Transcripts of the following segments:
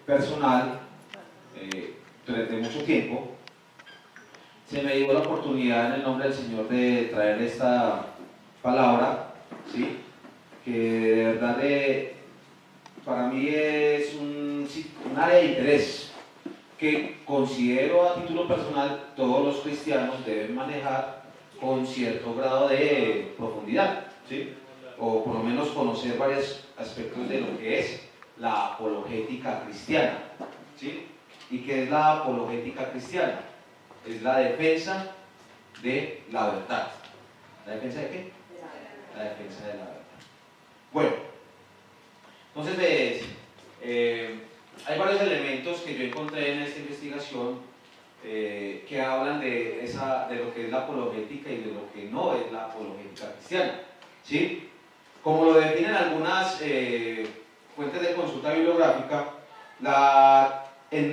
personal, durante mucho tiempo, se me dio la oportunidad en el nombre del Señor de traer esta palabra, ¿sí? Que de verdad para mí es un área de interés que considero a título personal todos los cristianos deben manejar con cierto grado de profundidad, ¿sí? O por lo menos conocer varios aspectos de lo que es la apologética cristiana, ¿sí? ¿Y qué es la apologética cristiana? Es la defensa de la verdad. ¿La defensa de qué? La defensa de la verdad. Bueno, entonces hay varios elementos que yo encontré en esta investigación que hablan de lo que es la apologética y de lo que no es la apologética cristiana, ¿sí? Como lo definen algunas fuentes de consulta bibliográfica, la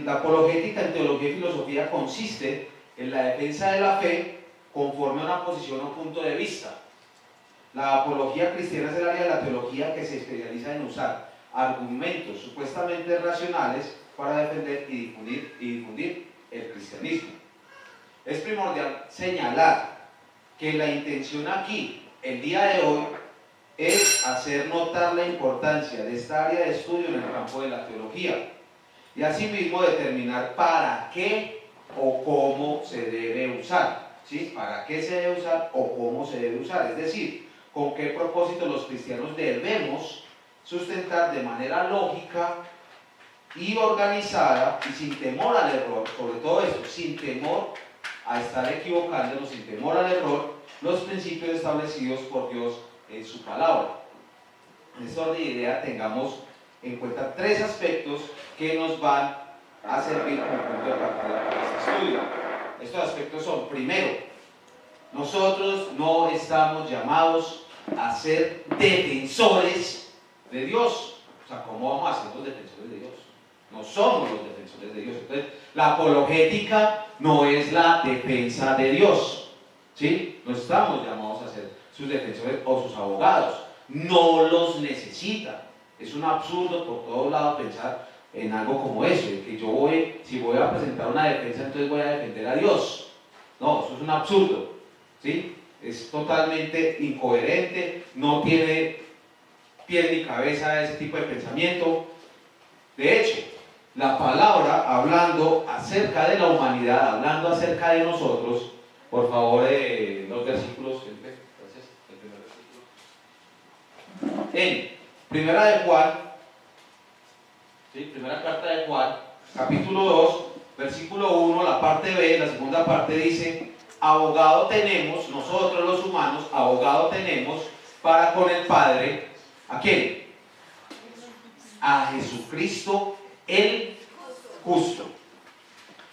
apologética en teología y filosofía consiste en la defensa de la fe conforme a una posición o punto de vista. La apología cristiana es el área de la teología que se especializa en usar argumentos supuestamente racionales para defender y difundir el cristianismo. Es primordial señalar que la intención aquí, el día de hoy, es hacer notar la importancia de esta área de estudio en el campo de la teología y asimismo determinar para qué o cómo se debe usar, ¿sí? Para qué se debe usar o cómo se debe usar, es decir, con qué propósito los cristianos debemos sustentar de manera lógica y organizada y sin temor al error, sobre todo eso, sin temor a estar equivocándonos, sin temor al error, los principios establecidos por Dios en su palabra. En esta orden de idea tengamos en cuenta tres aspectos que nos van a servir como punto de partida para este estudio. Estos aspectos son, primero, nosotros no estamos llamados a ser defensores de Dios. O sea, ¿cómo vamos a ser los defensores de Dios? No somos los defensores de Dios. Entonces, la apologética no es la defensa de Dios, ¿sí? No estamos llamados a ser sus defensores o sus abogados. No los necesita. Es un absurdo por todos lados pensar en algo como eso, de que si voy a presentar una defensa, entonces voy a defender a Dios. No, eso es un absurdo, ¿sí? Es totalmente incoherente, no tiene pie ni cabeza ese tipo de pensamiento. De hecho, la palabra, hablando acerca de la humanidad, hablando acerca de nosotros, por favor, los versículos, gracias, el primer versículo. En Primera de Juan, ¿sí? Primera carta de Juan, capítulo 2, versículo 1, la parte B, la segunda parte dice: abogado tenemos, nosotros los humanos, abogado tenemos para con el Padre, ¿a quién? A Jesucristo el justo.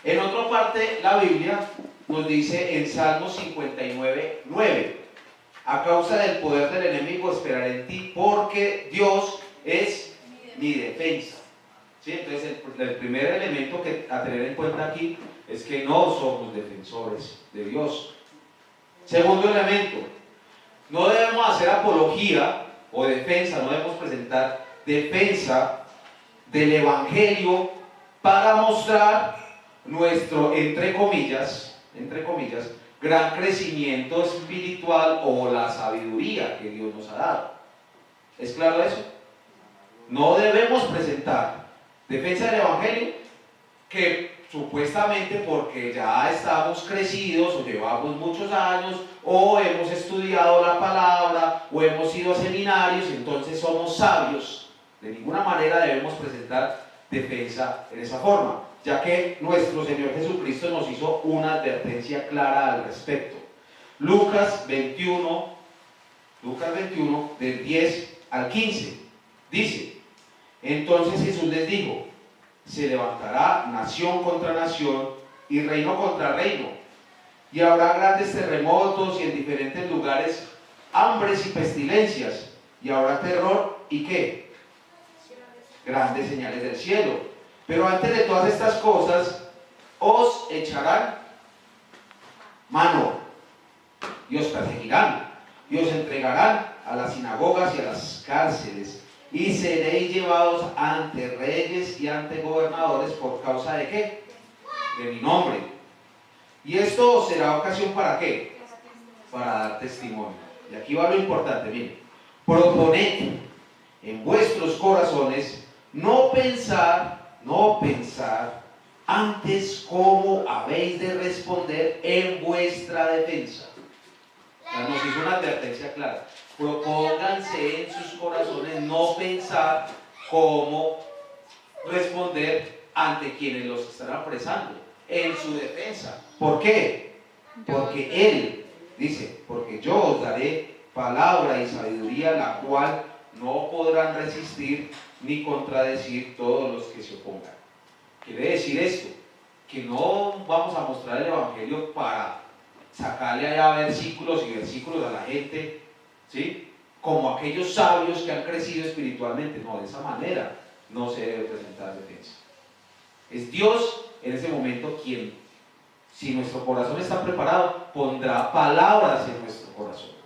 En otra parte, la Biblia nos dice en Salmos 59, 9: a causa del poder del enemigo esperaré en ti, porque Dios es mi defensa. ¿Sí? Entonces el primer elemento a tener en cuenta aquí es que no somos defensores de Dios. Segundo elemento, no debemos hacer apología o defensa, no debemos presentar defensa del Evangelio para mostrar nuestro, entre comillas, gran crecimiento espiritual o la sabiduría que Dios nos ha dado. ¿Es claro eso? No debemos presentar defensa del Evangelio que supuestamente porque ya estamos crecidos o llevamos muchos años o hemos estudiado la palabra o hemos ido a seminarios, entonces somos sabios. De ninguna manera debemos presentar defensa en esa forma, ya que nuestro Señor Jesucristo nos hizo una advertencia clara al respecto. Lucas 21, del 10 al 15, dice: entonces Jesús les dijo: se levantará nación contra nación y reino contra reino, y habrá grandes terremotos y en diferentes lugares hambres y pestilencias, y habrá terror y ¿qué? Grandes señales del cielo. Pero antes de todas estas cosas os echarán mano y os perseguirán y os entregarán a las sinagogas y a las cárceles, y seréis llevados ante reyes y ante gobernadores por causa de ¿qué? De mi nombre. Y esto será ocasión ¿para qué? Para dar testimonio. Y aquí va lo importante, miren. Proponed en vuestros corazones no pensar antes cómo habéis de responder en vuestra defensa. O sea, nos hizo una advertencia clara. Propónganse en sus corazones no pensar cómo responder ante quienes los están apresando en su defensa. ¿Por qué? Porque Él dice, porque yo os daré palabra y sabiduría, la cual no podrán resistir ni contradecir todos los que se opongan. Quiere decir esto, que no vamos a mostrar el Evangelio para sacarle allá versículos y versículos a la gente, ¿sí? Como aquellos sabios que han crecido espiritualmente. No, de esa manera no se debe presentar defensa. Es Dios en ese momento quien, si nuestro corazón está preparado, pondrá palabras en nuestro corazón.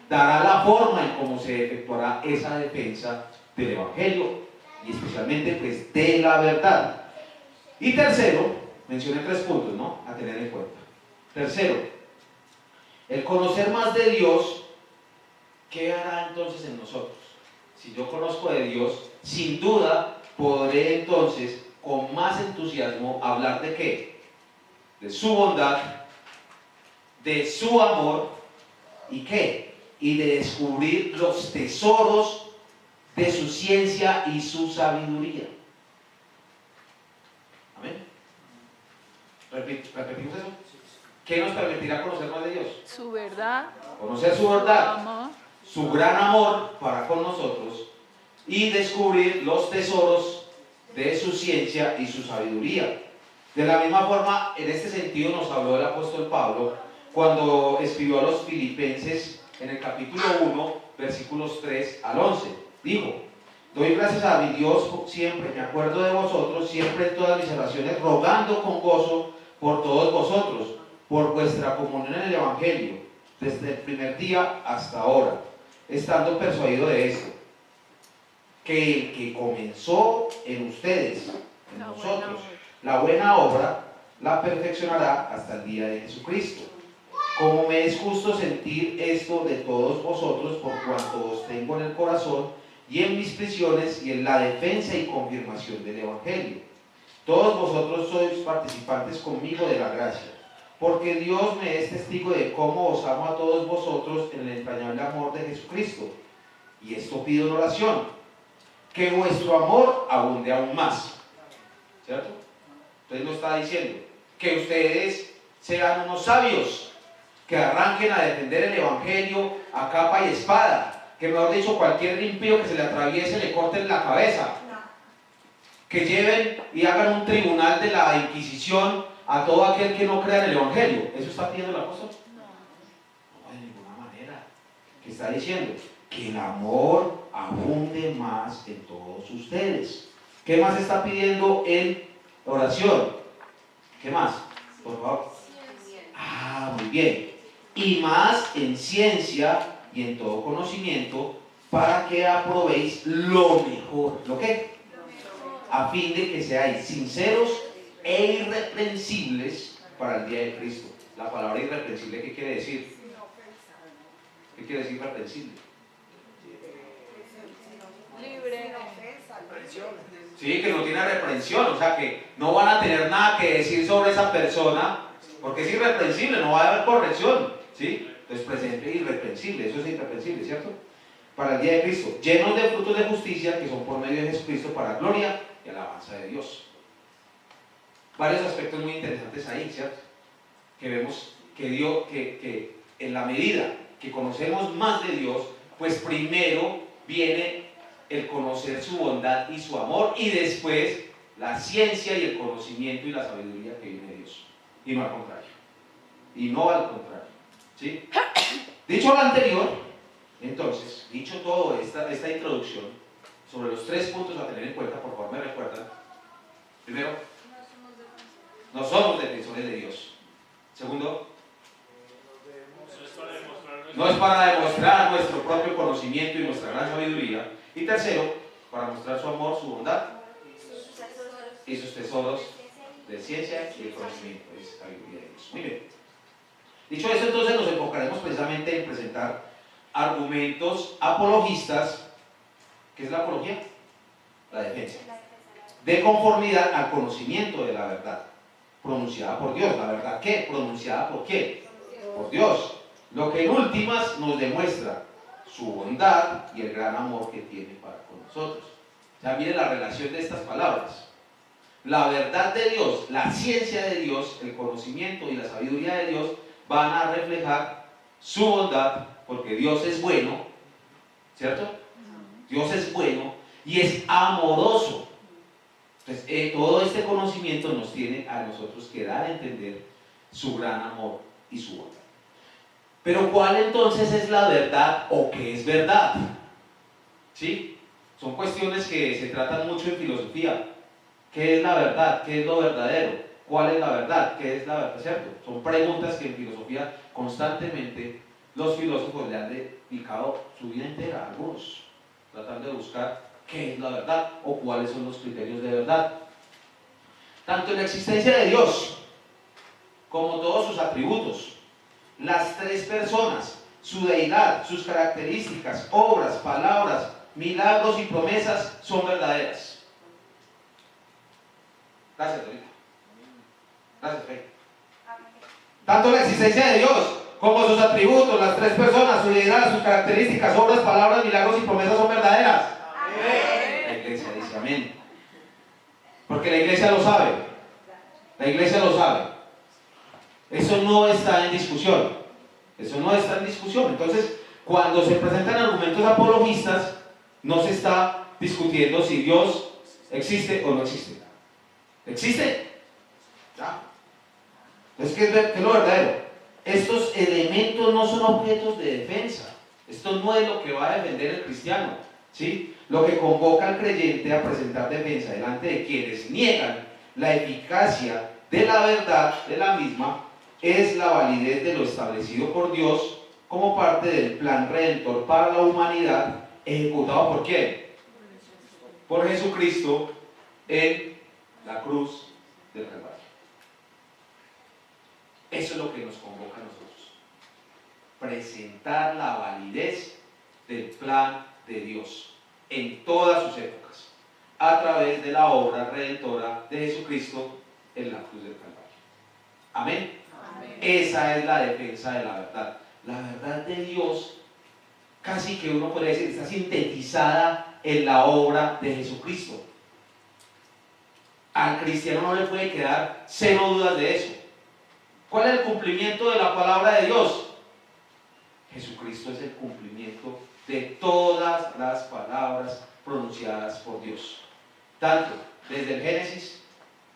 Dará la forma en cómo se efectuará esa defensa del Evangelio y especialmente pues de la verdad. Y tercero, mencioné 3 puntos, ¿no? A tener en cuenta. Tercero, el conocer más de Dios, ¿qué hará entonces en nosotros? Si yo conozco de Dios, sin duda podré entonces con más entusiasmo hablar de ¿qué? De su bondad, de su amor y ¿qué? Y de descubrir los tesoros de su ciencia y su sabiduría. Amén. ¿Repetimos eso? ¿Qué nos permitirá conocer más de Dios? Su verdad. Conocer su verdad, Amor. su gran amor para con nosotros y descubrir los tesoros de su ciencia y su sabiduría. De la misma forma, en este sentido nos habló el apóstol Pablo cuando escribió a los Filipenses en el capítulo 1, versículos 3 al 11. Dijo: doy gracias a mi Dios siempre, me acuerdo de vosotros, siempre en todas mis oraciones, rogando con gozo por todos vosotros, por vuestra comunión en el Evangelio, desde el primer día hasta ahora, estando persuadido de esto, que el que comenzó en ustedes, en nosotros, la buena obra, la perfeccionará hasta el día de Jesucristo. Como me es justo sentir esto de todos vosotros, por cuanto os tengo en el corazón y en mis prisiones y en la defensa y confirmación del Evangelio. Todos vosotros sois participantes conmigo de la gracia, porque Dios me es testigo de cómo os amo a todos vosotros en el entrañable amor de Jesucristo. Y esto pido en oración, que vuestro amor abunde aún más. ¿Cierto? Entonces nos está diciendo que ustedes sean unos sabios, que arranquen a defender el Evangelio a capa y espada, que mejor dicho cualquier impío que se le atraviese le corten la cabeza, que lleven y hagan un tribunal de la Inquisición a todo aquel que no crea en el Evangelio. ¿Eso está pidiendo el apóstol? No, de ninguna manera. ¿Qué está diciendo? Que el amor abunde más en todos ustedes. ¿Qué más está pidiendo en oración? ¿Qué más? Por favor. Muy bien. Y más en ciencia y en todo conocimiento, para que aprobéis lo mejor. ¿Lo qué? A fin de que seáis sinceros e irreprensibles para el día de Cristo. La palabra irreprensible, ¿qué quiere decir? ¿Qué quiere decir irreprensible? Libre. Sí, que no tiene reprensión, o sea que no van a tener nada que decir sobre esa persona, porque es irreprensible, no va a haber corrección, ¿sí? Entonces presente irreprensible, eso es irreprensible, ¿cierto? Para el día de Cristo, llenos de frutos de justicia que son por medio de Jesucristo para gloria y alabanza de Dios. Varios aspectos muy interesantes ahí, ¿cierto? Que vemos que en la medida que conocemos más de Dios, pues primero viene el conocer su bondad y su amor, y después la ciencia y el conocimiento y la sabiduría que viene de Dios, y no al contrario, ¿sí? Dicho lo anterior, entonces, dicho todo esta introducción sobre los 3 puntos a tener en cuenta, por favor me recuerdan. Primero, no somos defensores de Dios. Segundo, no es para demostrar nuestro propio conocimiento y nuestra gran sabiduría. Y tercero, para mostrar su amor, su bondad y sus tesoros de ciencia y de conocimiento, de sabiduría de Dios. Muy bien. Dicho eso, entonces nos enfocaremos precisamente en presentar argumentos apologistas. ¿Qué es la apología? La defensa. De conformidad al conocimiento de la verdad, pronunciada por Dios. ¿La verdad qué? ¿Pronunciada por quién? Por Dios. Lo que en últimas nos demuestra su bondad y el gran amor que tiene para con nosotros. O sea, mire la relación de estas palabras. La verdad de Dios, la ciencia de Dios, el conocimiento y la sabiduría de Dios van a reflejar su bondad, porque Dios es bueno, ¿cierto? Dios es bueno y es amoroso. Entonces, todo este conocimiento nos tiene a nosotros que dar a entender su gran amor y su bondad. Pero ¿cuál entonces es la verdad o qué es verdad? ¿Sí? Son cuestiones que se tratan mucho en filosofía. ¿Qué es la verdad? ¿Qué es lo verdadero? ¿Cuál es la verdad? ¿Qué es la verdad? ¿Cierto? Son preguntas que en filosofía constantemente los filósofos le han dedicado su vida entera, algunos, tratando de buscar qué es la verdad o cuáles son los criterios de verdad. Tanto en la existencia de Dios como todos sus atributos, las tres personas, su deidad, sus características, obras, palabras, milagros y promesas son verdaderas. Gracias, Dorita. Gracias, Fe. Tanto la existencia de Dios como sus atributos, las tres personas, su deidad, sus características, obras, palabras, milagros y promesas son verdaderas. Amén. La iglesia dice amén. Porque la iglesia lo sabe. La iglesia lo sabe. Eso no está en discusión. Eso no está en discusión. Entonces, cuando se presentan argumentos apologistas, no se está discutiendo si Dios existe o no existe. ¿Existe? ¿Ya? Entonces, ¿qué es lo verdadero? Estos elementos no son objetos de defensa. Esto no es lo que va a defender el cristiano, ¿sí? Lo que convoca al creyente a presentar defensa delante de quienes niegan la eficacia de la verdad de la misma es la validez de lo establecido por Dios como parte del plan redentor para la humanidad, ejecutado ¿por quién? Por Jesucristo en la cruz del Calvario. Eso es lo que nos convoca a nosotros. Presentar la validez del plan de Dios en todas sus épocas, a través de la obra redentora de Jesucristo en la cruz del Calvario. Amén. Amén. Esa es la defensa de la verdad. La verdad de Dios, casi que uno podría decir, está sintetizada en la obra de Jesucristo. Al cristiano no le puede quedar cero dudas de eso. ¿Cuál es el cumplimiento de la palabra de Dios? Jesucristo es el cumplimiento de todas las palabras pronunciadas por Dios, tanto desde el Génesis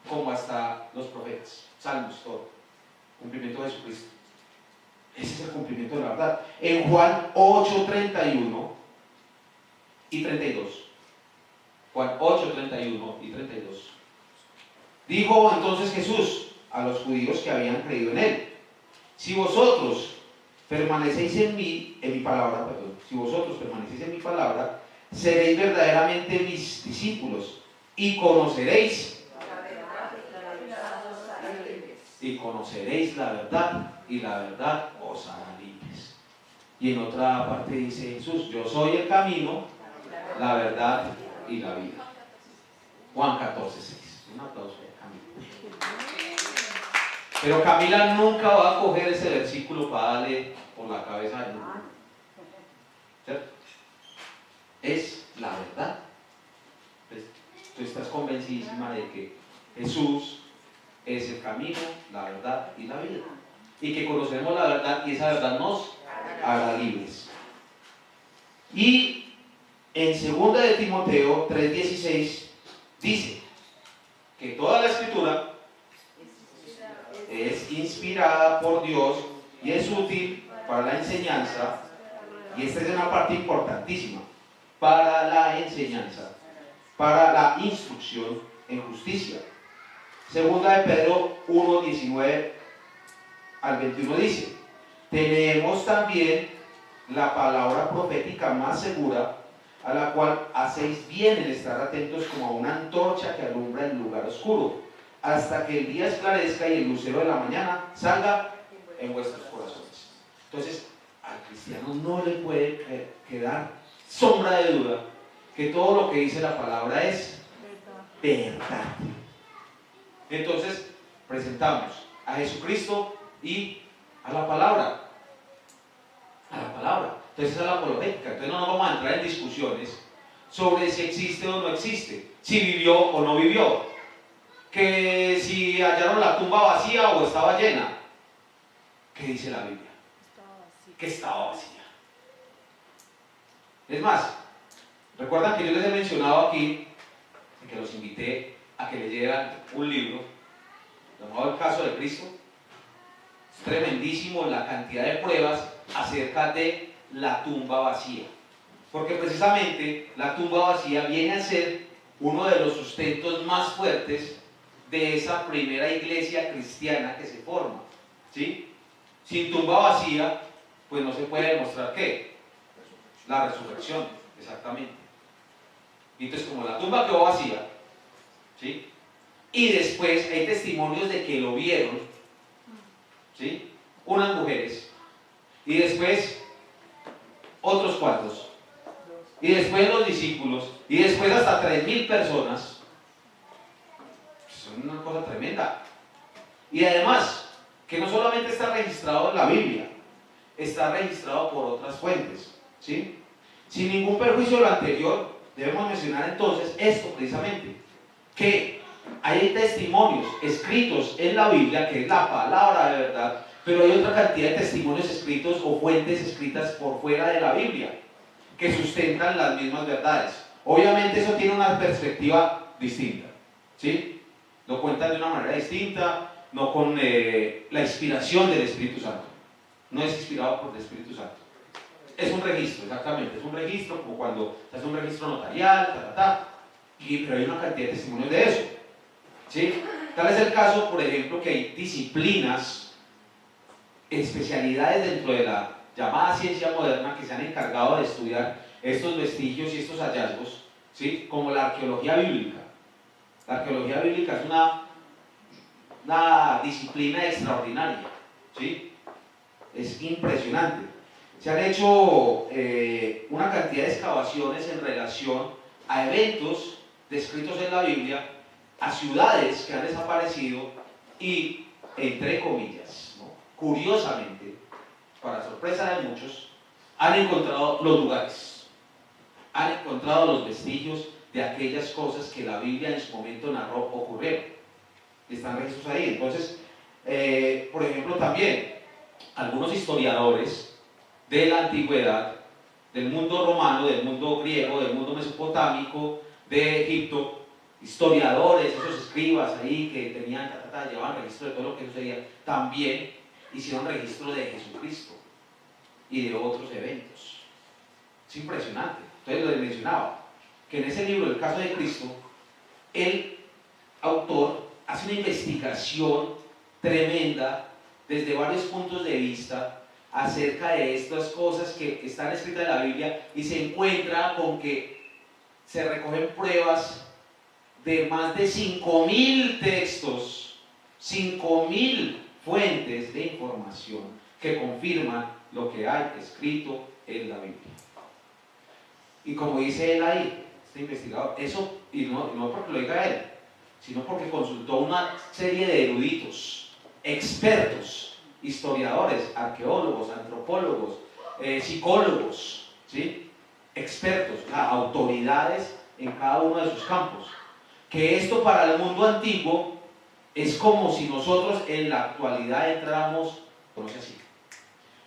como hasta los profetas, Salmos, todo. Cumplimiento de Jesucristo. Ese es el cumplimiento de la verdad. En Juan 8, 31 y 32. Juan 8, 31 y 32. Dijo entonces Jesús a los judíos que habían creído en él: si vosotros permanecéis en mí, en mi palabra, si vosotros permanecéis en mi palabra, seréis verdaderamente mis discípulos y conoceréis la verdad y la verdad os hará libres. Y en otra parte dice Jesús: yo soy el camino, la verdad y la vida. Juan 14, 6. Un aplauso a Camila. Pero Camila nunca va a coger ese versículo para darle por la cabeza de uno. ¿Cierto? Es la verdad. Tú estás convencidísima de que Jesús es el camino, la verdad y la vida. Y que conocemos la verdad y esa verdad nos hará libres. Y en 2 de Timoteo 3:16 dice que toda la escritura es inspirada por Dios y es útil para la enseñanza, y esta es una parte importantísima, para la enseñanza, para la instrucción en justicia. Segunda de Pedro 1:19 al 21 dice: tenemos también la palabra profética más segura, a la cual hacéis bien en estar atentos como a una antorcha que alumbra el lugar oscuro, hasta que el día esclarezca y el lucero de la mañana salga en vuestros corazones. Entonces, al cristiano no le puede quedar sombra de duda que todo lo que dice la palabra es verdad. Entonces, presentamos a Jesucristo y a la palabra. A la palabra. Entonces, esa es la apologética. Entonces, no nos vamos a entrar en discusiones sobre si existe o no existe, si vivió o no vivió, que si hallaron la tumba vacía o estaba llena. ¿Qué dice la Biblia? Que estaba vacía. Es más, recuerdan que yo les he mencionado aquí, que los invité a que leyeran un libro llamado El caso de Cristo. Es tremendísimo la cantidad de pruebas acerca de la tumba vacía, porque precisamente la tumba vacía viene a ser uno de los sustentos más fuertes de esa primera iglesia cristiana que se forma, ¿sí? Sin tumba vacía, pues no se puede demostrar ¿qué? La resurrección, exactamente. Y entonces, como la tumba quedó vacía, ¿sí? Y después hay testimonios de que lo vieron, ¿sí? Unas mujeres, y después otros cuantos, y después los discípulos, y después hasta 3.000 personas. Es una cosa tremenda. Y además, que no solamente está registrado en la Biblia, está registrado por otras fuentes, ¿sí? Sin ningún perjuicio de lo anterior, debemos mencionar entonces esto precisamente, que hay testimonios escritos en la Biblia, que es la palabra de verdad, pero hay otra cantidad de testimonios escritos o fuentes escritas por fuera de la Biblia, que sustentan las mismas verdades. Obviamente eso tiene una perspectiva distinta, ¿sí? Lo cuentan de una manera distinta, no con la inspiración del Espíritu Santo. No es inspirado por el Espíritu Santo. Es un registro, exactamente, es un registro, como cuando se hace un registro notarial, pero hay una cantidad de testimonios de eso, ¿sí? Tal es el caso, por ejemplo, que hay disciplinas, especialidades dentro de la llamada ciencia moderna que se han encargado de estudiar estos vestigios y estos hallazgos, ¿sí? Como la arqueología bíblica. La arqueología bíblica es una disciplina extraordinaria, ¿sí? Es impresionante. Se han hecho una cantidad de excavaciones en relación a eventos descritos en la Biblia, a ciudades que han desaparecido y, entre comillas, ¿no? Curiosamente, para sorpresa de muchos, han encontrado los lugares, han encontrado los vestigios de aquellas cosas que la Biblia en su momento narró ocurrieron. Están registros ahí. Entonces, por ejemplo, también algunos historiadores de la antigüedad, del mundo romano, del mundo griego, del mundo mesopotámico, de Egipto, historiadores, esos escribas ahí que tenían, llevaban registro de todo lo que sucedía, también hicieron registro de Jesucristo y de otros eventos. Es impresionante. Entonces lo mencionaba, que en ese libro, El caso de Cristo, el autor hace una investigación tremenda desde varios puntos de vista acerca de estas cosas que están escritas en la Biblia, y se encuentra con que se recogen pruebas de más de 5.000 textos, 5.000 fuentes de información que confirman lo que hay escrito en la Biblia. Y como dice él ahí, este investigador, eso, y no porque lo diga él, sino porque consultó una serie de eruditos, expertos, historiadores, arqueólogos, antropólogos, psicólogos, ¿sí? Expertos, autoridades en cada uno de sus campos. Que esto para el mundo antiguo es como si nosotros en la actualidad entráramos, no sé si,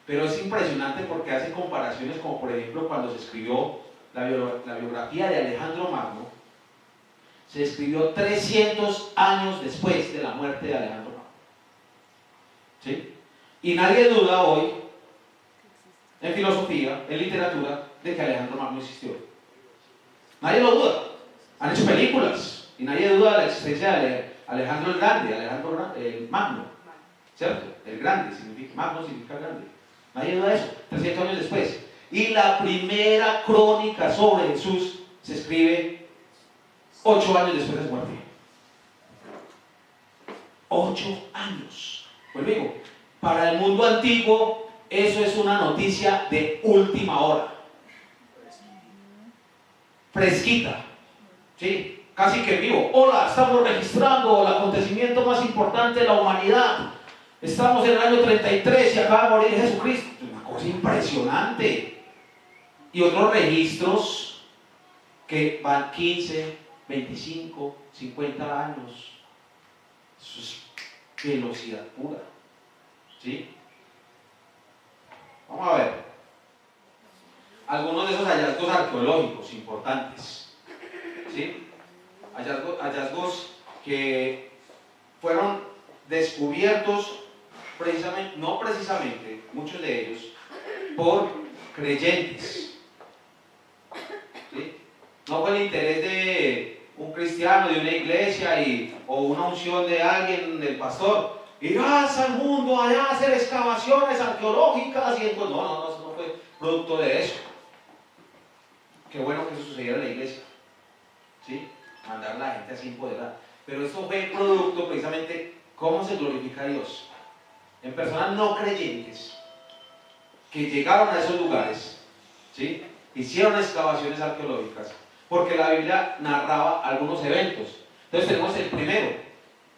pero es impresionante porque hace comparaciones, como por ejemplo cuando se escribió la biografía de Alejandro Magno, se escribió 300 años después de la muerte de Alejandro Magno, ¿sí? Y nadie duda hoy, en filosofía, en literatura, de que Alejandro Magno existió. Nadie lo duda. Han hecho películas y nadie duda de la existencia de Alejandro el Grande, Alejandro el Magno, ¿cierto? El Grande significa, Magno significa grande. Nadie duda de eso, 300 años después. Y la primera crónica sobre Jesús se escribe 8 años después de su muerte. 8 años. Pues digo, para el mundo antiguo eso es una noticia de última hora. Fresquita. ¿Sí? Casi que vivo. Hola, estamos registrando el acontecimiento más importante de la humanidad. Estamos en el año 33 y acaba de morir Jesucristo. Es una cosa impresionante. Y otros registros que van 15, 25, 50 años. Eso es velocidad pura. ¿Sí? Vamos a ver algunos de esos hallazgos arqueológicos importantes. ¿Sí? Hallazgos que fueron descubiertos precisamente, no precisamente, muchos de ellos, por creyentes. ¿Sí? No fue el interés de un cristiano, de una iglesia o una unción de alguien, del pastor. Irás al mundo allá a hacer excavaciones arqueológicas y entonces, no, eso no fue producto de eso. Qué bueno que eso sucediera en la iglesia. ¿Sí? Mandar a la gente así empoderada. Pero esto fue producto precisamente cómo se glorifica a Dios. En personas no creyentes que llegaron a esos lugares, ¿sí? Hicieron excavaciones arqueológicas, porque la Biblia narraba algunos eventos. Entonces tenemos el primero,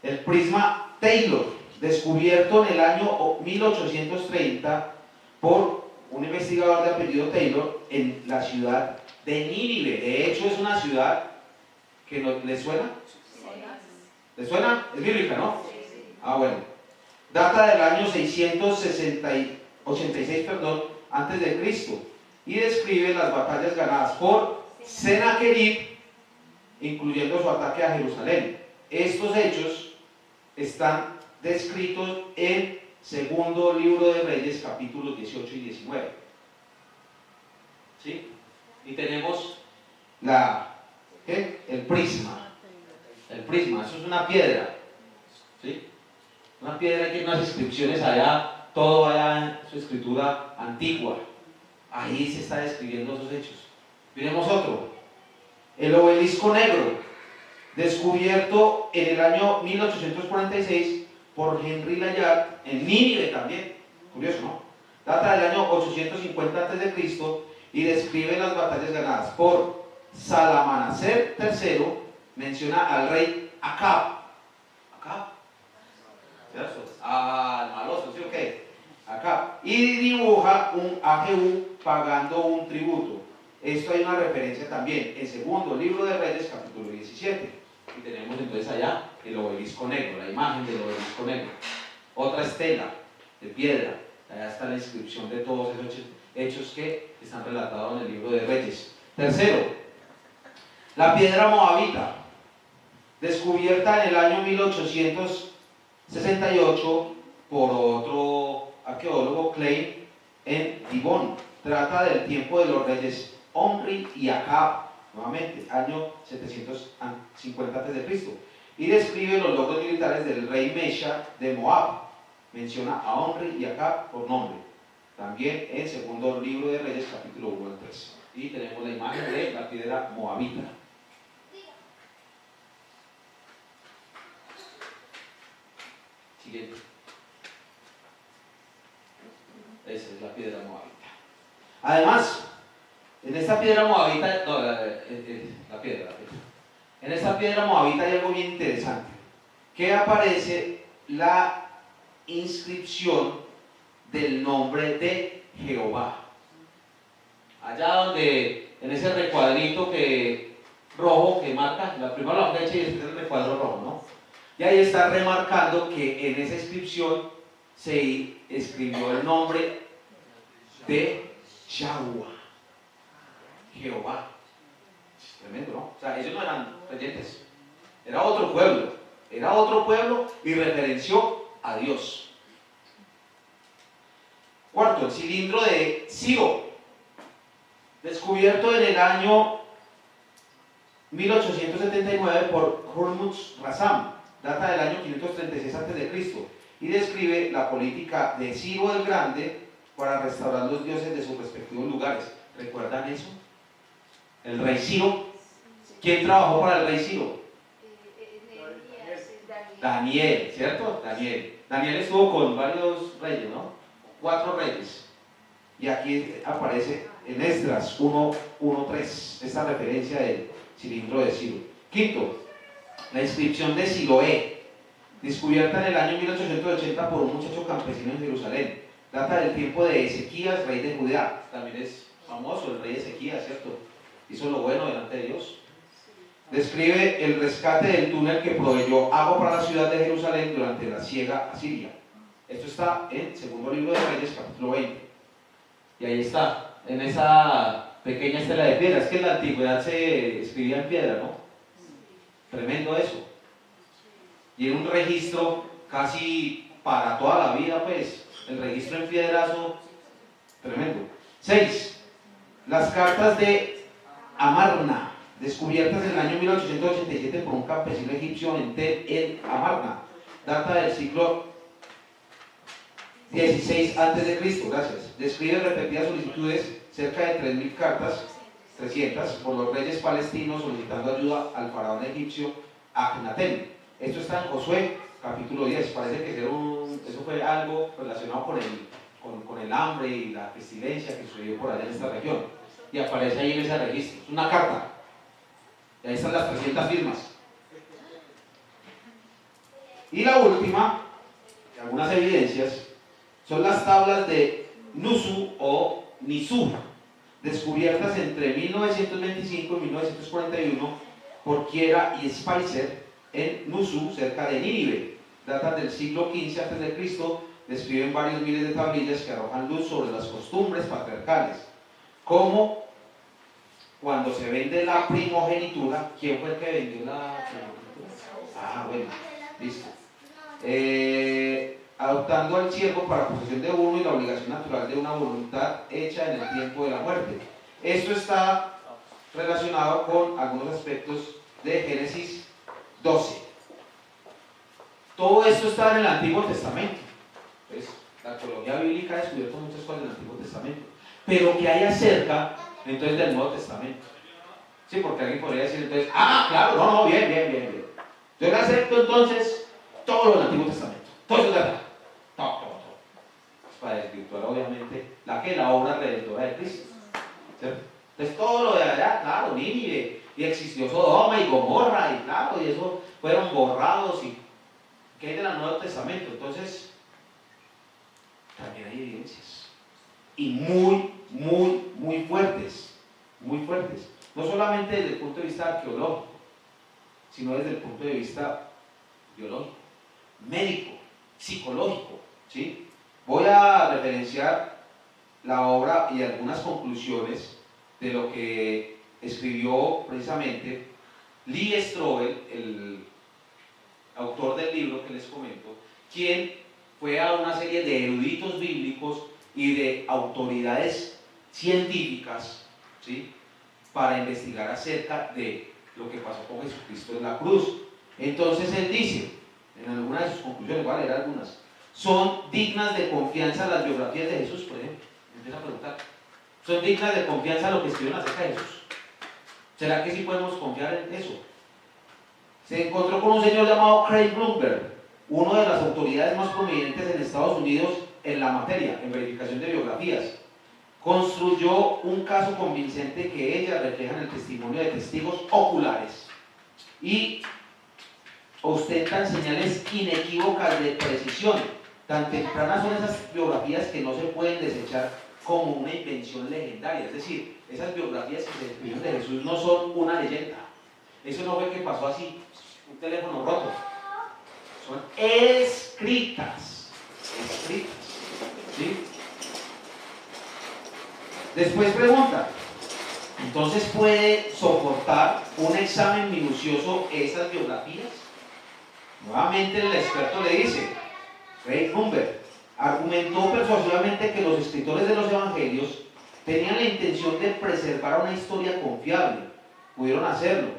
el prisma Taylor, descubierto en el año 1830 por un investigador de apellido Taylor en la ciudad de Nínive. De hecho es una ciudad que ¿les suena? ¿Les suena? Es bíblica, ¿no? Ah, bueno. Data del año 686, antes de Cristo, y describe las batallas ganadas por Sennacherib, incluyendo su ataque a Jerusalén. Estos hechos están descritos en Segundo Libro de Reyes, capítulos 18 y 19. ¿Sí? Y tenemos el prisma. El prisma, eso es una piedra. ¿Sí? Una piedra que tiene unas inscripciones allá, todo allá en su escritura antigua. Ahí se está describiendo esos hechos. Miremos otro. El obelisco negro, descubierto en el año 1846 por Henry Layard en Nínive también. Curioso, ¿no? Data del año 850 a.C. y describe las batallas ganadas por Salmanaser III. Menciona al rey Acab. ¿Acab? ¿Cierto? Ah, el maloso, ¿sí o qué? Acab. Y dibuja a Jehú pagando un tributo. Esto hay una referencia también en Segundo Libro de Reyes, capítulo 17. Y tenemos entonces allá el obelisco negro, la imagen del obelisco negro. Otra estela de piedra. Allá está la inscripción de todos esos hechos que están relatados en el Libro de Reyes. Tercero, la piedra moabita, descubierta en el año 1868 por otro arqueólogo, Klein, en Dibón. Trata del tiempo de los reyes Omri y Acab, nuevamente, año 750 a.C. y describe los logros militares del rey Mesha de Moab. Menciona a Omri y Acab por nombre. También en Segundo Libro de Reyes, capítulo 1 al 3. Y tenemos la imagen de la piedra moabita. Siguiente. Esa es la piedra moabita. Además, en esta piedra moabita, no, la piedra. En esta piedra moabita hay algo bien interesante, que aparece la inscripción del nombre de Jehová. Allá donde, en ese recuadrito rojo que marca, primero la flecha y después el recuadro rojo, ¿no? Y ahí está remarcando que en esa inscripción se escribió el nombre de Yahweh, Jehová. Tremendo, ¿no? O sea, ellos no eran creyentes, era otro pueblo y referenció a Dios. Cuarto, el cilindro de Ciro, descubierto en el año 1879 por Hormuz Rassam, data del año 536 a.C. y describe la política de Ciro el Grande para restaurar los dioses de sus respectivos lugares. ¿Recuerdan eso? El rey Ciro. ¿Quién trabajó para el rey Ciro? Daniel, ¿cierto? Daniel estuvo con varios reyes, ¿no? 4 reyes. Y aquí aparece en Esdras 1:3 esta referencia del cilindro de Ciro. Quinto, la inscripción de Siloé, descubierta en el año 1880 por un muchacho campesino en Jerusalén. Data del tiempo de Ezequías, rey de Judea. También es famoso el rey Ezequías, ¿cierto? Hizo lo bueno delante de Dios. Describe el rescate del túnel que proveyó agua para la ciudad de Jerusalén durante la siega asiria. Esto está en segundo libro de Reyes, capítulo 20. Y ahí está, en esa pequeña estela de piedra. Es que en la antigüedad se escribía en piedra, ¿no? Tremendo eso. Y en un registro casi para toda la vida, pues, el registro en piedrazo, tremendo. 6. Las cartas de Amarna, descubiertas en el año 1887 por un campesino egipcio en Tel el Amarna, data del siglo XVI a.C., gracias. Describe repetidas solicitudes, cerca de 3.000 cartas, 300, por los reyes palestinos solicitando ayuda al faraón egipcio Akhenaten. Esto está en Josué, capítulo 10. Parece que eso fue algo relacionado con el hambre y la pestilencia que sucedió por allá en esta región. Y aparece ahí en ese registro. Es una carta. Y ahí están las 300 firmas. Y la última, algunas evidencias, son las tablas de Nusu o Nisu, descubiertas entre 1925 y 1941 por Kiera y Spicer en Nusu, cerca de Nínive. Datan del siglo XV a.C., describen varios miles de tablillas que arrojan luz sobre las costumbres patriarcales, como cuando se vende la primogenitura. ¿Quién fue el que vendió la primogenitura? Bueno, listo. Adoptando al siervo para posesión de uno y la obligación natural de una voluntad hecha en el tiempo de la muerte. Esto está relacionado con algunos aspectos de Génesis 12. Todo esto está en el Antiguo Testamento. Pues, la arqueología bíblica ha descubierto muchas cosas del Antiguo Testamento, pero que hay acerca entonces del Nuevo Testamento. Sí, porque alguien podría decir entonces, claro, no, bien. Yo le acepto entonces todo lo del Antiguo Testamento. Todo es verdad. Todo. Para desvirtuar obviamente la obra redentora de Cristo. ¿Cierto? Entonces todo lo de allá, claro, Nínive, y existió Sodoma y Gomorra, y claro, y eso fueron borrados, y ¿qué hay del Nuevo Testamento? Entonces, también hay evidencias. Y muy fuertes. No solamente desde el punto de vista arqueológico, sino desde el punto de vista biológico, médico, psicológico, ¿sí? Voy a referenciar la obra y algunas conclusiones de lo que escribió precisamente Lee Strobel, el autor del libro que les comento, quien fue a una serie de eruditos bíblicos y de autoridades científicas, ¿sí?, para investigar acerca de lo que pasó con Jesucristo en la cruz. Entonces él dice, en algunas de sus conclusiones, voy a leer algunas: ¿son dignas de confianza las biografías de Jesús, por ejemplo? Empieza a preguntar. ¿Son dignas de confianza lo que escribieron acerca de Jesús? ¿Será que sí podemos confiar en eso? Se encontró con un señor llamado Craig Blomberg, uno de las autoridades más prominentes en Estados Unidos en la materia, en verificación de biografías. Construyó un caso convincente que ellas reflejan el testimonio de testigos oculares y ostentan señales inequívocas de precisión. Tan tempranas son esas biografías que no se pueden desechar como una invención legendaria. Es decir, esas biografías que se escriben de Jesús no son una leyenda. Eso no fue que pasó así, un teléfono roto. Son escritas, ¿sí? Después pregunta, ¿entonces puede soportar un examen minucioso esas biografías? Nuevamente el experto le dice, Ray Blomberg argumentó persuasivamente que los escritores de los evangelios tenían la intención de preservar una historia confiable. Pudieron hacerlo,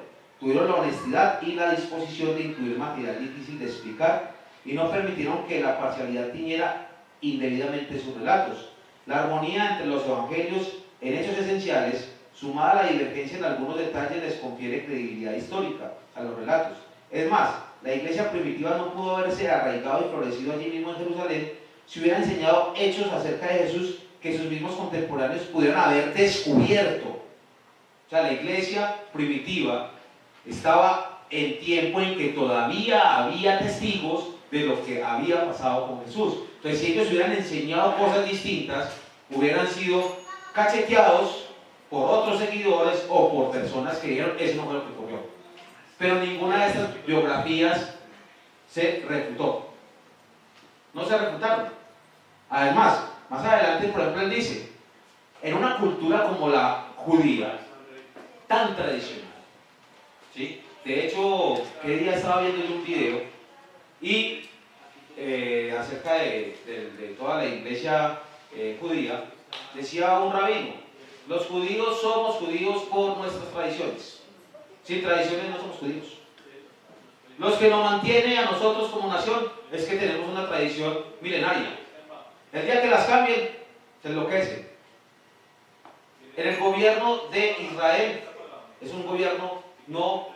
tuvieron la honestidad y la disposición de incluir material difícil de explicar y no permitieron que la parcialidad tiñera indebidamente sus relatos. La armonía entre los evangelios en hechos esenciales, sumada a la divergencia en algunos detalles, les confiere credibilidad histórica a los relatos. Es más, la iglesia primitiva no pudo haberse arraigado y florecido allí mismo en Jerusalén si hubiera enseñado hechos acerca de Jesús que sus mismos contemporáneos pudieran haber descubierto. O sea, la iglesia primitiva estaba en tiempo en que todavía había testigos de lo que había pasado con Jesús. Entonces, si ellos hubieran enseñado cosas distintas, hubieran sido cacheteados por otros seguidores o por personas que dijeron, eso no fue lo que ocurrió. Pero ninguna de estas biografías se refutó. No se refutaron. Además, más adelante, por ejemplo, él dice, en una cultura como la judía, tan tradicional, ¿sí? De hecho, ¿qué día estaba viendo yo un video? Y acerca de toda la iglesia judía, decía un rabino, los judíos somos judíos por nuestras tradiciones. Sin tradiciones no somos judíos. Los que nos mantiene a nosotros como nación es que tenemos una tradición milenaria. El día que las cambien, se enloquecen. En el gobierno de Israel, es un gobierno no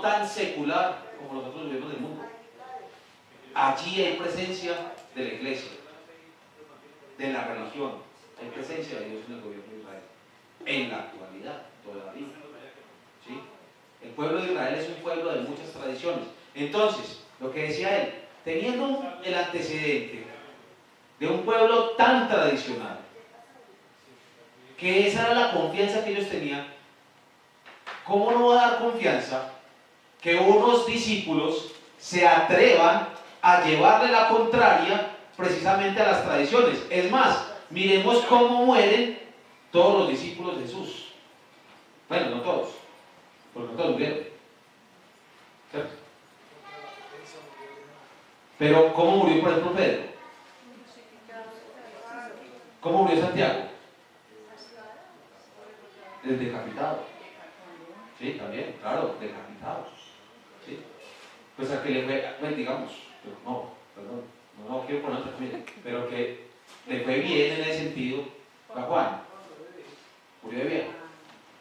tan secular como los otros gobiernos del mundo. Allí hay presencia de la iglesia, de la religión, hay presencia de Dios en el gobierno de Israel. En la actualidad, todavía. ¿Sí? El pueblo de Israel es un pueblo de muchas tradiciones. Entonces, lo que decía él, teniendo el antecedente de un pueblo tan tradicional, que esa era la confianza que ellos tenían, ¿cómo no va a dar confianza que unos discípulos se atrevan a llevarle la contraria precisamente a las tradiciones? Es más, miremos cómo mueren todos los discípulos de Jesús. Bueno, no todos, porque no todos murieron, ¿cierto? Pero ¿cómo murió, por ejemplo, Pedro? ¿Cómo murió Santiago? Decapitado. Sí, también, claro, decapitado. ¿Sí? Pues a que le fue, bueno, digamos, no quiero poner otra familia, pero que le fue bien en ese sentido a Juan. Murió de bien.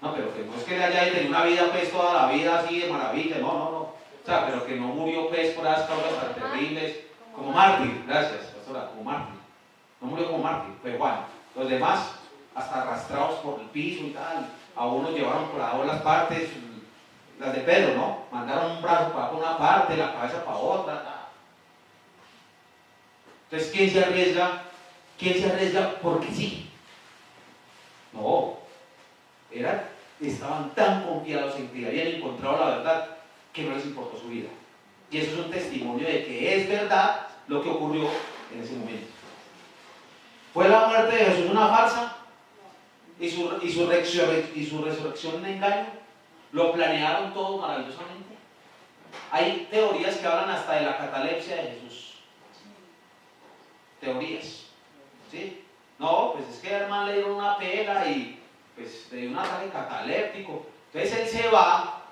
No, pero que no es que le haya tenido una vida pues toda la vida así de maravilla, no. O sea, pero que no murió pues por esas causas tan terribles, como mártir, gracias, pastora, como mártir. No murió como mártir, fue Juan. Los demás, hasta arrastrados por el piso y tal, a unos llevaron por ahora las partes, las de Pedro, ¿no? Mandaron un brazo para una parte, la cabeza para otra, tal. Entonces, ¿quién se arriesga? ¿Quién se arriesga porque sí? No, estaban tan confiados en que habían encontrado la verdad que no les importó su vida. Y eso es un testimonio de que es verdad lo que ocurrió en ese momento. ¿Fue la muerte de Jesús una farsa? ¿Y su resurrección un engaño? ¿Lo planearon todo maravillosamente? Hay teorías que hablan hasta de la catalepsia de Jesús. Teorías. ¿Sí? No, pues es que al hermano le dieron una pela y pues le dio un ataque cataléptico. Entonces él se va,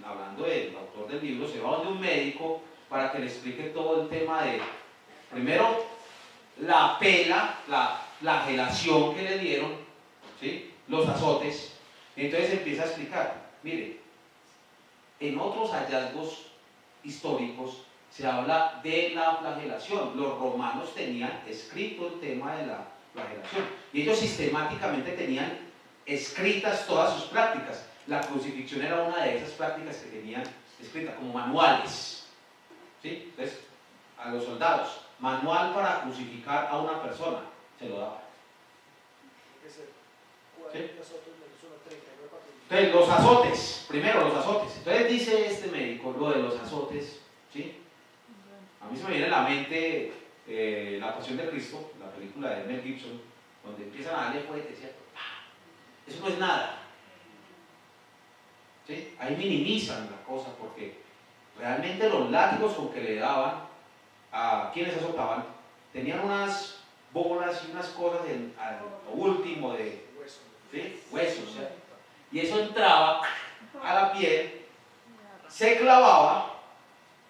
hablando del autor del libro, se va donde un médico para que le explique todo el tema de, primero, la pela, la flagelación que le dieron, ¿sí? Los azotes. Entonces empieza a explicar, mire, en otros hallazgos históricos se habla de la flagelación. Los romanos tenían escrito el tema de la flagelación y ellos sistemáticamente tenían escritas todas sus prácticas. La crucifixión era una de esas prácticas que tenían escritas como manuales, ¿sí? Entonces, a los soldados, manual para crucificar a una persona, se lo daba. ¿Sí? Entonces, los azotes, primero los azotes. Entonces dice este médico lo de los azotes, ¿sí? A mí se me viene a la mente La Pasión de Cristo, la película de Mel Gibson, donde empiezan a darle fuerte, ¿cierto? Eso no es nada. ¿Sí? Ahí minimizan la cosa porque realmente los látigos con que le daban a quienes azotaban tenían unas bolas y unas cosas al último de, ¿sí? Huesos, ¿sí? Y eso entraba a la piel, se clavaba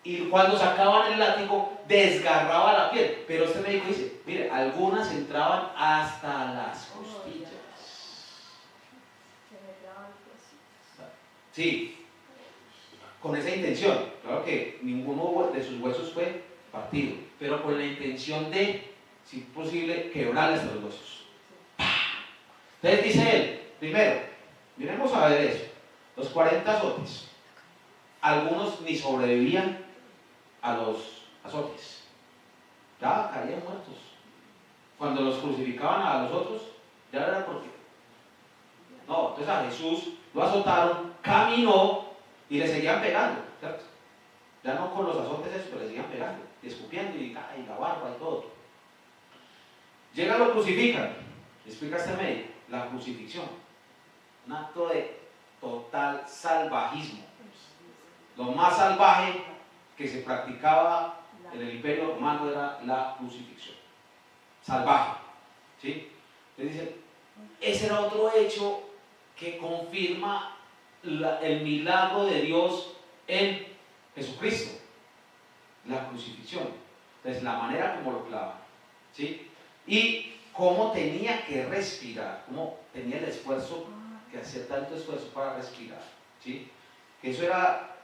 Y cuando sacaban el látigo, desgarraba la piel. Pero este médico dice, mire, algunas entraban hasta las costillas. Sí, con esa intención. Claro que ninguno de sus huesos fue partido, pero con la intención de, si posible, quebrarles los huesos. Entonces dice él, primero, miremos a ver eso, los 40 azotes, algunos ni sobrevivían a los azotes, ya caían muertos. Cuando los crucificaban a los otros, ya era porque, no, entonces a Jesús lo azotaron, caminó y le seguían pegando, ¿cierto? Ya no con los azotes esos, pero le seguían pegando, y escupiendo y la barba y todo. Llega, lo crucifican, explica este médico, la crucifixión, un acto de total salvajismo, lo más salvaje que se practicaba en el Imperio Romano era la crucifixión, salvaje, ¿sí? Entonces dicen, ese era otro hecho que confirma el milagro de Dios en Jesucristo, la crucifixión. Entonces la manera como lo clavan, ¿sí? Y cómo tenía que respirar, cómo tenía el esfuerzo, que hacía tanto esfuerzo para respirar, ¿sí? Que eso era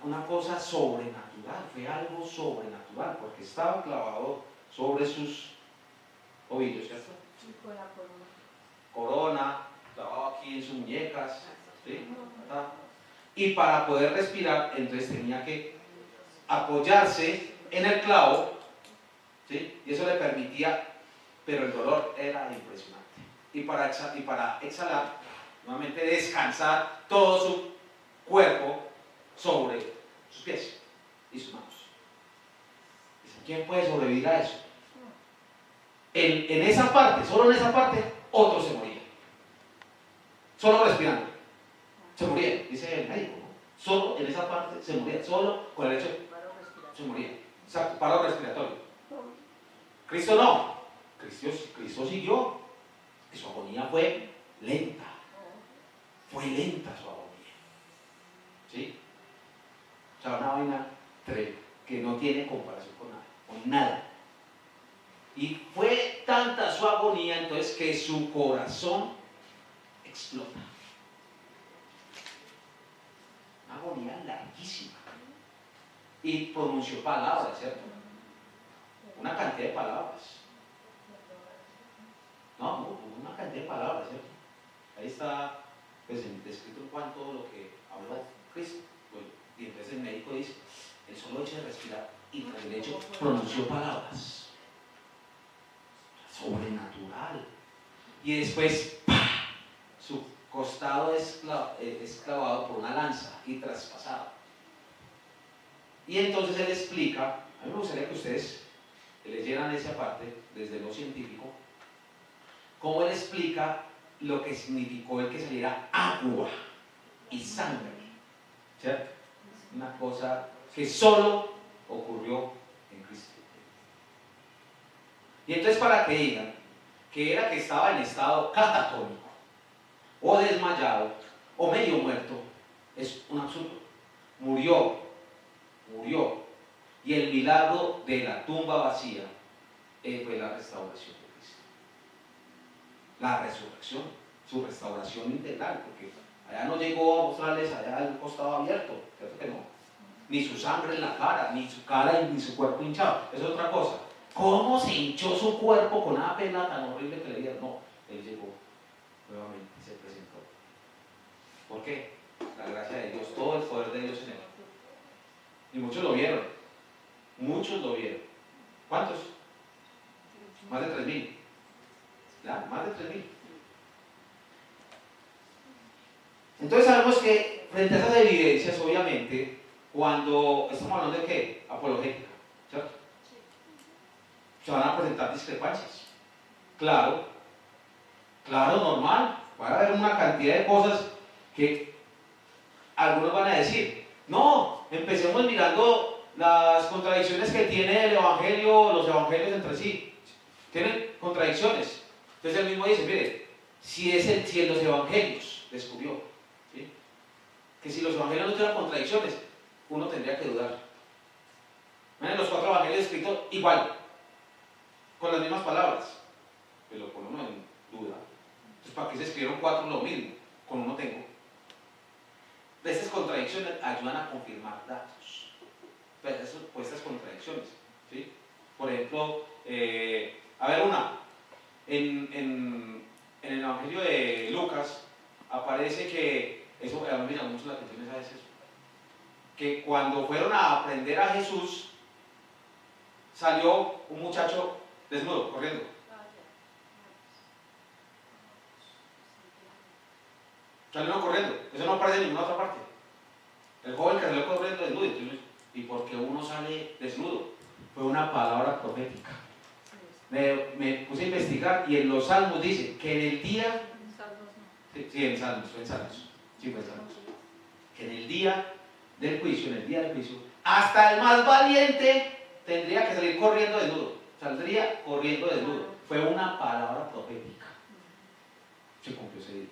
una cosa sobrenatural, fue algo sobrenatural, porque estaba clavado sobre sus ovillos, ¿cierto? Corona, clavado aquí en sus muñecas, ¿sí? Y para poder respirar, entonces tenía que apoyarse en el clavo, ¿sí? Y eso le permitía, pero el dolor era impresionante. Y para exhalar, nuevamente descansar todo su cuerpo sobre sus pies y sus manos. ¿Quién puede sobrevivir a eso? En esa parte, solo en esa parte, otro se moría. Solo respirando. Se moría, dice el médico, ¿no? Solo en esa parte se moría, solo con el hecho se moría. Exacto, paro respiratorio. Cristo no. Cristo siguió. Y su agonía fue lenta. Fue lenta su agonía. ¿Sí? O sea, una vaina que no tiene comparación con nada. Con nada. Y fue tanta su agonía entonces que su corazón explota. Una agonía larguísima. Y pronunció palabras, ¿cierto? Una cantidad de palabras. No, una cantidad de palabras, ¿cierto? Ahí está pues, descrito en cuanto a lo que habló Cristo. Bueno, y entonces el médico dice, el solo hecho de respirar y tras el hecho pronunció palabras. Sobrenatural. Y después, ¡pah!, su costado es clavado por una lanza y traspasado. Y entonces él explica, a mí me gustaría que ustedes leyeran esa parte desde lo científico, cómo él explica lo que significó el que saliera agua y sangre, ¿cierto? Una cosa que solo ocurrió en Cristo. Y entonces para que digan que era que estaba en estado catatónico, o desmayado, o medio muerto, es un absurdo. Murió. Y el milagro de la tumba vacía fue la restauración de Cristo. La resurrección, su restauración integral, porque allá no llegó a mostrarles allá el costado abierto, ¿cierto que no? Ni su sangre en la cara, ni su cara ni su cuerpo hinchado, es otra cosa. ¿Cómo se hinchó su cuerpo con una pena tan horrible que le dieron? No, él llegó nuevamente, se presentó. ¿Por qué? La gracia de Dios, todo el poder de Dios en él. Y muchos lo vieron. Muchos lo vieron. ¿Cuántos? Más de 3.000. ¿Ya? Más de 3.000. Entonces sabemos que frente a esas evidencias, obviamente, cuando estamos hablando de ¿qué? Apologética, ¿cierto? Se van a presentar discrepancias. Claro, normal. Van a haber una cantidad de cosas que algunos van a decir, no, empecemos mirando las contradicciones que tiene el Evangelio, los Evangelios entre sí. Tienen contradicciones. Entonces él mismo dice, mire, si en los Evangelios descubrió, ¿sí?, que si los Evangelios no tuvieran contradicciones, uno tendría que dudar. escrito igual, con las mismas palabras, pero con uno en duda. Entonces, ¿para qué se escribieron 4 lo mismo? Con uno tengo. Estas contradicciones ayudan a confirmar datos. Pues estas contradicciones, ¿sí? Por ejemplo, a ver una, en el Evangelio de Lucas aparece que, eso a mí me llamó mucho la atención esa vez eso, que cuando fueron a aprender a Jesús, salió un muchacho desnudo, corriendo. Salieron corriendo, eso no aparece en ninguna otra parte. El joven que salió corriendo desnudo, entonces, ¿y por qué uno sale desnudo? Fue una palabra profética. Me puse a investigar y en los Salmos dice que en el día, sí, en Salmos, sí, fue en Salmos, que en el día del juicio, hasta el más valiente tendría que salir corriendo desnudo, saldría corriendo desnudo. Fue una palabra profética. Se cumplió ese día.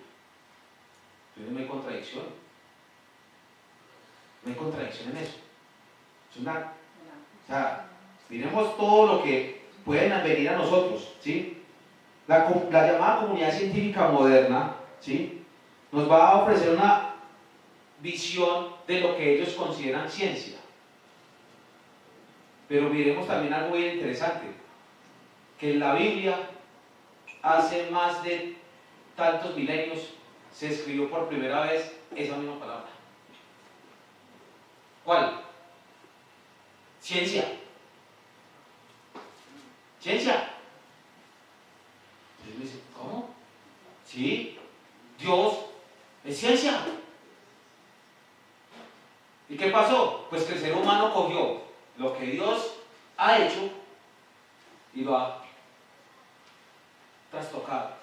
Entonces no hay contradicción. No hay contradicción en eso. Es una, o sea, miremos todo lo que pueden venir a nosotros, ¿sí? La llamada comunidad científica moderna, ¿sí?, nos va a ofrecer una visión de lo que ellos consideran ciencia. Pero miremos también algo muy interesante, que en la Biblia hace más de tantos milenios se escribió por primera vez esa misma palabra. ¿Cuál? Ciencia. Ciencia. Entonces me dice, ¿cómo? Sí, Dios es ciencia. ¿Y qué pasó? Pues que el ser humano cogió lo que Dios ha hecho y lo ha trastocado.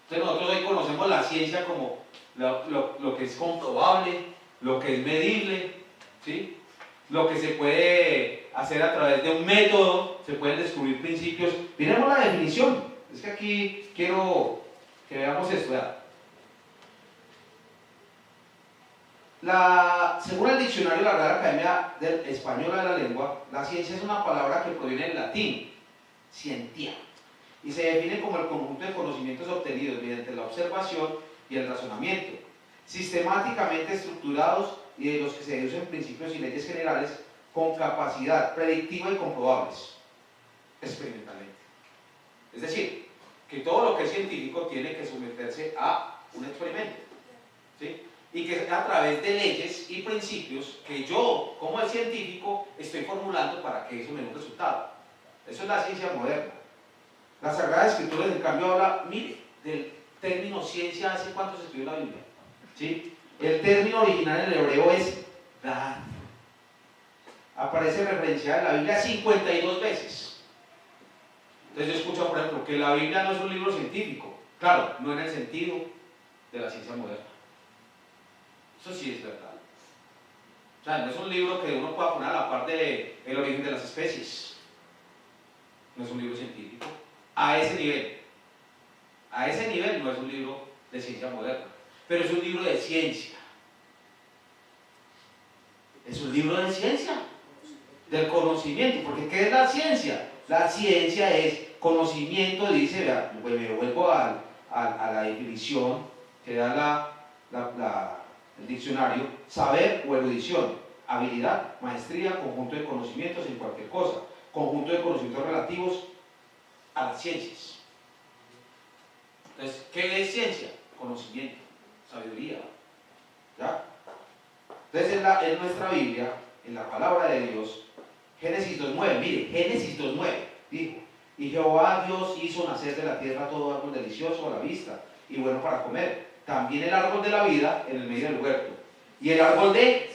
Entonces nosotros hoy conocemos la ciencia como lo que es comprobable, lo que es medible, ¿sí?, lo que se puede hacer a través de un método, se pueden descubrir principios. Miremos la definición. Es que aquí quiero que veamos esto. Según el diccionario de la Real Academia Española de la Lengua, la ciencia es una palabra que proviene del latín, scientia, y se define como el conjunto de conocimientos obtenidos mediante la observación y el razonamiento, sistemáticamente estructurados y de los que se deducen principios y leyes generales con capacidad predictiva y comprobables experimentalmente. Es decir, que todo lo que es científico tiene que someterse a un experimento, ¿sí?, y que a través de leyes y principios que yo, como el científico, estoy formulando para que eso me dé un resultado. Eso es la ciencia moderna. La Sagrada Escritura, en cambio, habla, mire, del término ciencia. ¿Hace cuánto se escribió la Biblia? ¿Sí? El término original en el hebreo es dar. Aparece referenciada en la Biblia 52 veces. Entonces yo escucho, por ejemplo, que la Biblia no es un libro científico. Claro, no en el sentido de la ciencia moderna. Eso sí es verdad. O sea, no es un libro que uno pueda poner a la par de El origen de las especies. No es un libro científico. A ese nivel no es un libro de ciencia moderna. Pero es un libro de ciencia. Es un libro de ciencia. Del conocimiento. Porque ¿qué es la ciencia? La ciencia es conocimiento, dice, vea, me vuelvo a la definición que da el diccionario: saber o erudición, habilidad, maestría, conjunto de conocimientos en cualquier cosa, conjunto de conocimientos relativos a las ciencias. Entonces, ¿qué es ciencia? Conocimiento, sabiduría. ¿Ya? Entonces, en nuestra Biblia, en la palabra de Dios, Génesis 2:9, mire, Génesis 2:9 dijo: y Jehová Dios hizo nacer de la tierra todo árbol delicioso a la vista y bueno para comer, también el árbol de la vida en el medio del huerto, y el árbol de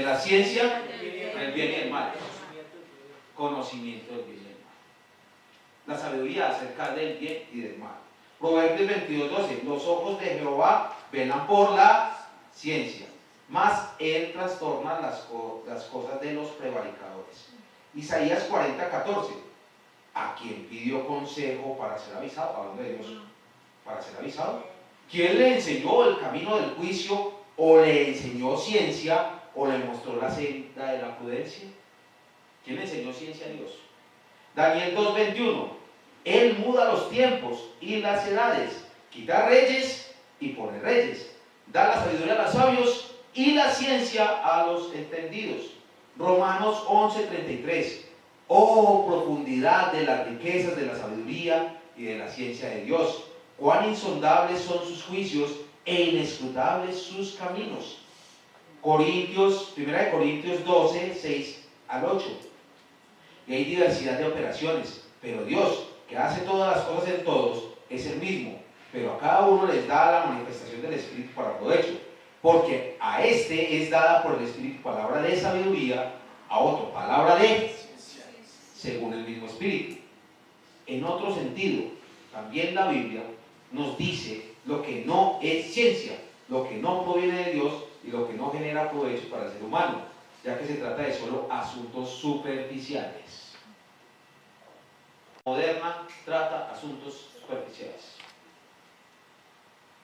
la ciencia del bien y el mal, conocimiento del bien y el mal, la sabiduría acerca del bien y del mal. Proverbios 22:12, los ojos de Jehová velan por la ciencia, mas él trastorna las cosas de los prevaricadores. Isaías 40:14, ¿a quién pidió consejo para ser avisado? Hablando de Dios, para ser avisado. ¿Quién le enseñó el camino del juicio, o le enseñó ciencia, o le mostró la senda de la prudencia? ¿Quién le enseñó ciencia a Dios? Daniel 2:21. Él muda los tiempos y las edades, quita reyes y pone reyes, da la sabiduría a los sabios y la ciencia a los entendidos. Romanos 11:33. Oh, profundidad de las riquezas de la sabiduría y de la ciencia de Dios. Cuán insondables son sus juicios e inescrutables sus caminos. 1 Corintios 12:6-8. Y hay diversidad de operaciones, pero Dios, que hace todas las cosas en todos, es el mismo, pero a cada uno les da la manifestación del Espíritu para provecho, porque a este es dada por el Espíritu palabra de sabiduría, a otro palabra de según el mismo Espíritu. En otro sentido, también la Biblia nos dice lo que no es ciencia, lo que no proviene de Dios y lo que no genera provecho para el ser humano, ya que se trata de solo asuntos superficiales. Moderna trata asuntos superficiales.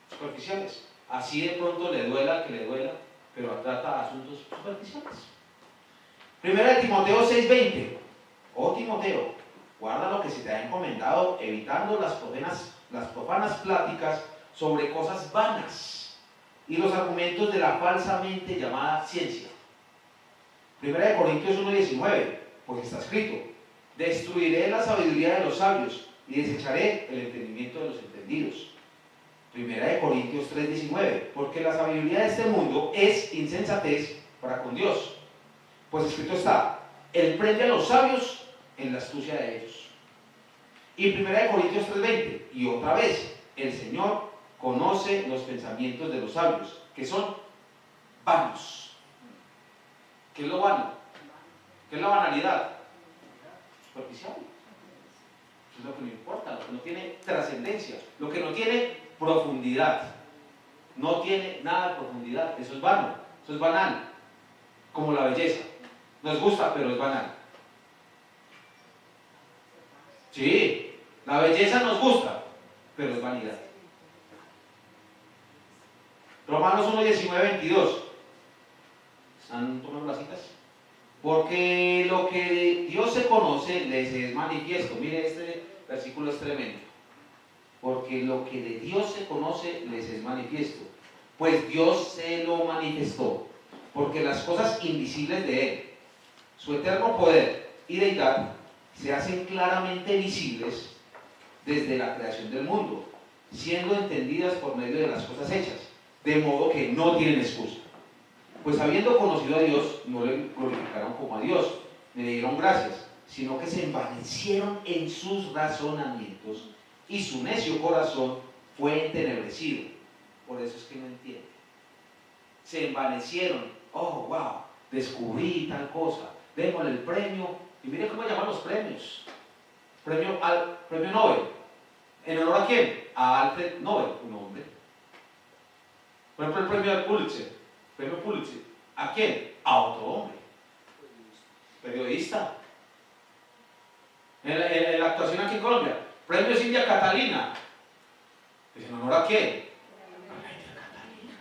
Superficiales. Así de pronto le duela que le duela, pero trata asuntos superficiales. Primera de Timoteo 6:20. Oh Timoteo, guarda lo que se te ha encomendado, evitando las profanas pláticas sobre cosas vanas y los argumentos de la falsamente llamada ciencia. Primera de Corintios 1:19, porque está escrito: destruiré la sabiduría de los sabios y desecharé el entendimiento de los entendidos. Primera de Corintios 3:19, porque la sabiduría de este mundo es insensatez para con Dios. Pues escrito está: Él prende a los sabios en la astucia de ellos. Y primera de Corintios 3:20, y otra vez, el Señor conoce los pensamientos de los sabios, que son vanos. ¿Qué es lo vano? ¿Qué es la banalidad? Superficial. Eso es lo que no importa, lo que no tiene trascendencia, lo que no tiene profundidad. No tiene nada de profundidad, eso es vano, eso es banal. Como la belleza. Nos gusta, pero es banal. Sí, la belleza nos gusta, pero es vanidad. Romanos 1:19-22. ¿Están tomando las citas? Porque lo que de Dios se conoce les es manifiesto. Mire, este versículo es tremendo. Porque lo que de Dios se conoce les es manifiesto, pues Dios se lo manifestó. Porque las cosas invisibles de Él, su eterno poder y deidad, se hacen claramente visibles desde la creación del mundo, siendo entendidas por medio de las cosas hechas, de modo que no tienen excusa. Pues habiendo conocido a Dios, no le glorificaron como a Dios, ni le dieron gracias, sino que se envanecieron en sus razonamientos, y su necio corazón fue entenebrecido. Por eso es que no entienden. Se envanecieron. Oh, wow, descubrí tal cosa, démosle el premio. Y mire cómo llaman los premios. Premio Nobel. ¿En honor a quién? A Alfred Nobel, un hombre. Por ejemplo, el premio Pulitzer. Premio Pulitzer. ¿A quién? A otro hombre. Periodista. En la actuación aquí en Colombia. Premio Silvia Catalina. ¿En honor a quién? A la India Catalina.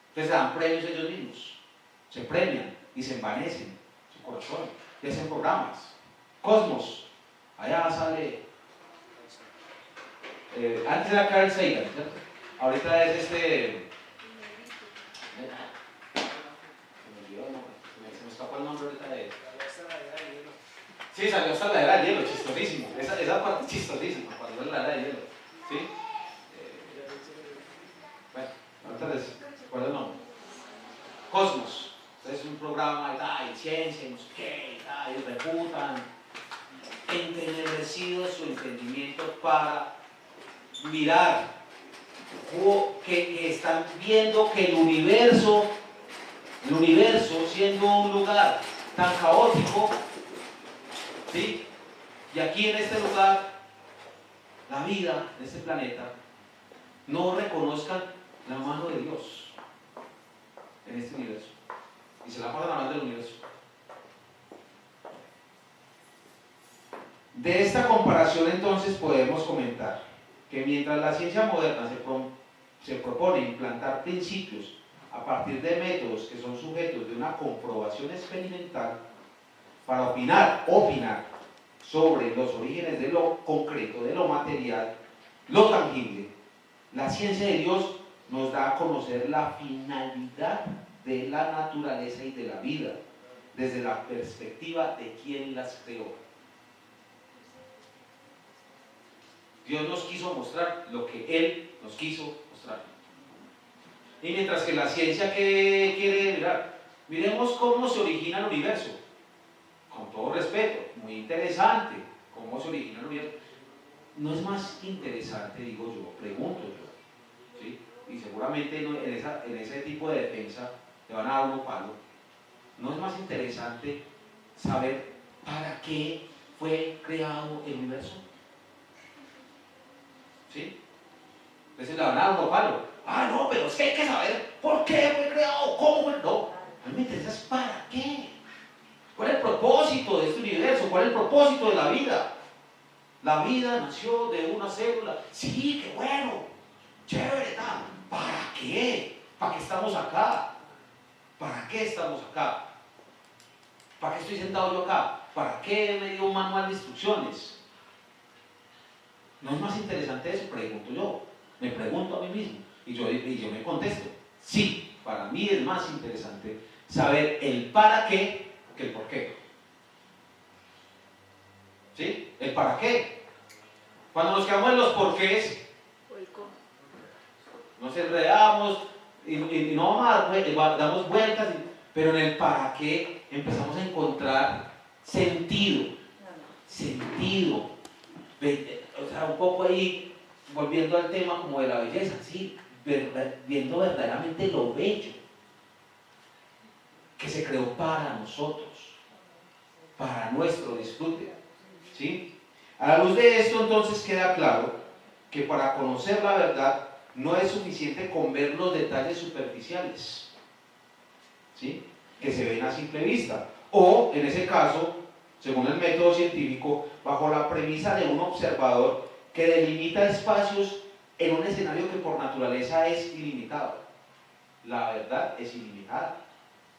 Entonces dan premios ellos mismos. Se premian y se envanecen su corazón y hacen programas. Cosmos. Allá sale. Antes era Carl Sagan, ¿cierto? Ahorita es este. Se me escapó el nombre ahorita de él. Sí, salió hasta la era del hielo, chistosísimo. Esa parte chistosísima, cuando es la era del hielo. ¿Sí? Bueno, ahorita les recuerdo el nombre. Cosmos. Es un programa y ciencia, y no sé qué, y refutan. Entenebrecido su entendimiento para mirar que están viendo que el universo siendo un lugar tan caótico, ¿sí? Y aquí en este lugar, la vida de este planeta, no reconozcan la mano de Dios en este universo. Y se la pasan hablando del universo. De esta comparación entonces podemos comentar que mientras la ciencia moderna se propone implantar principios a partir de métodos que son sujetos de una comprobación experimental para opinar sobre los orígenes de lo concreto, de lo material, lo tangible. La ciencia de Dios nos da a conocer la finalidad de la naturaleza y de la vida desde la perspectiva de quien las creó. Dios nos quiso mostrar lo que Él nos quiso mostrar. Y mientras que la ciencia, ¿qué quiere mirar? Miremos cómo se origina el universo. Con todo respeto, muy interesante cómo se origina el universo. ¿No es más interesante, digo yo, pregunto yo, ¿sí? Y seguramente en ese tipo de defensa te van a dar unos palos? ¿No es más interesante saber para qué fue creado el universo? ¿Sí? Entonces le van a dar unos palos. Ah, no, pero es que hay que saber por qué fue creado, cómo fue. No, a mí me interesa es para qué. ¿Cuál es el propósito de este universo? ¿Cuál es el propósito de la vida? La vida nació de una célula. Sí, qué bueno, chévere, tal. ¿Para qué? ¿Para qué estamos acá? ¿Para qué estamos acá? ¿Para qué estoy sentado yo acá? ¿Para qué me dio un manual de instrucciones? ¿No es más interesante eso? Pregunto yo. Me pregunto a mí mismo. Y yo me contesto. Sí, para mí es más interesante saber el para qué que el por qué. ¿Sí? El para qué. Cuando nos quedamos en los porqués, nos enredamos y no damos vueltas, pero en el para qué empezamos a encontrar sentido. Sentido. O sea, un poco ahí, volviendo al tema como de la belleza, sí, viendo verdaderamente lo bello que se creó para nosotros, para nuestro disfrute, ¿sí? A la luz de esto, entonces, queda claro que para conocer la verdad no es suficiente con ver los detalles superficiales, ¿sí?, que se ven a simple vista, o, en ese caso, según el método científico, bajo la premisa de un observador que delimita espacios en un escenario que por naturaleza es ilimitado. La verdad es ilimitada.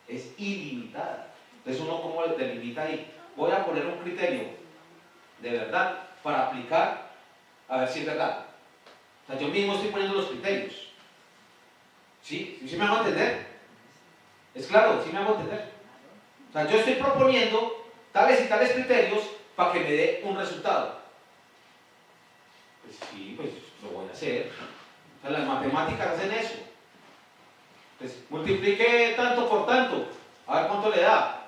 Es ilimitada. Entonces uno, ¿cómo delimita ahí? Voy a poner un criterio de verdad para aplicar a ver si es verdad. O sea, yo mismo estoy poniendo los criterios. ¿Sí? ¿Sí me hago entender? ¿Es claro? ¿Sí me hago entender? O sea, yo estoy proponiendo tales y tales criterios para que me dé un resultado. Pues sí, pues lo voy a hacer. O sea, las matemáticas hacen eso. Pues multiplique tanto por tanto, a ver cuánto le da.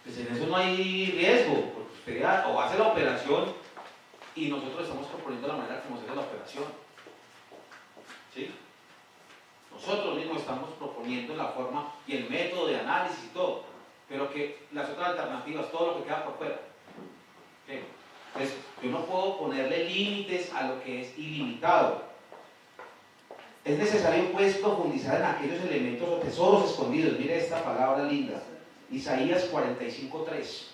Pues en eso no hay riesgo, porque usted ya, o hace la operación y nosotros estamos proponiendo la manera como se hace la operación. ¿Sí? Nosotros mismos estamos proponiendo la forma y el método de análisis y todo, pero que las otras alternativas, todo lo que queda por fuera. ¿Sí? Entonces, yo no puedo ponerle límites a lo que es ilimitado. Es necesario, pues, profundizar en aquellos elementos o tesoros escondidos. Mire esta palabra linda, Isaías 45:3.